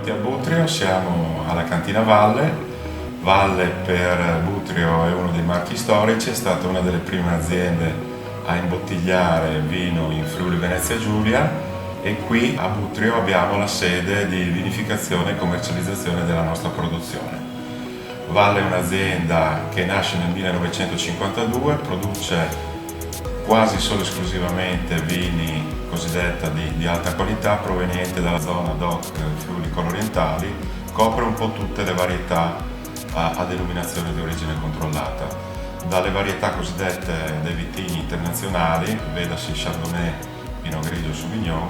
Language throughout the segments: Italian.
Benvenuti a Butrio, siamo alla Cantina Valle. Valle per Butrio è uno dei marchi storici, è stata una delle prime aziende a imbottigliare vino in Friuli Venezia Giulia e qui a Butrio abbiamo la sede di vinificazione e commercializzazione della nostra produzione. Valle è un'azienda che nasce nel 1952, produce quasi solo esclusivamente vini cosiddetta di alta qualità proveniente dalla zona DOC Friuli Colorientali, copre un po' tutte le varietà a denominazione di origine controllata, dalle varietà cosiddette dei vitigni internazionali, vedasi Chardonnay, Pinot Grigio e Sauvignon,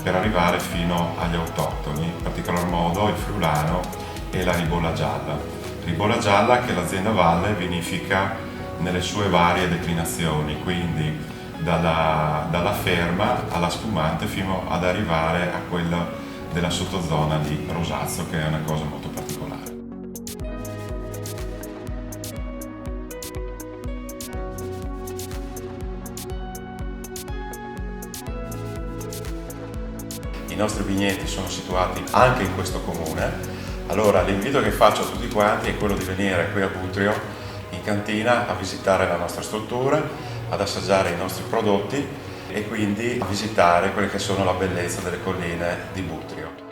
per arrivare fino agli autoctoni, in particolar modo il friulano e la ribolla gialla. Ribolla gialla che l'azienda Valle vinifica nelle sue varie declinazioni, quindi dalla ferma alla spumante fino ad arrivare a quella della sottozona di Rosazzo, che è una cosa molto particolare. I nostri vigneti sono situati anche in questo comune. Allora l'invito che faccio a tutti quanti è quello di venire qui a Butrio in cantina a visitare la nostra struttura, ad assaggiare i nostri prodotti e quindi a visitare quelle che sono la bellezza delle colline di Butrio.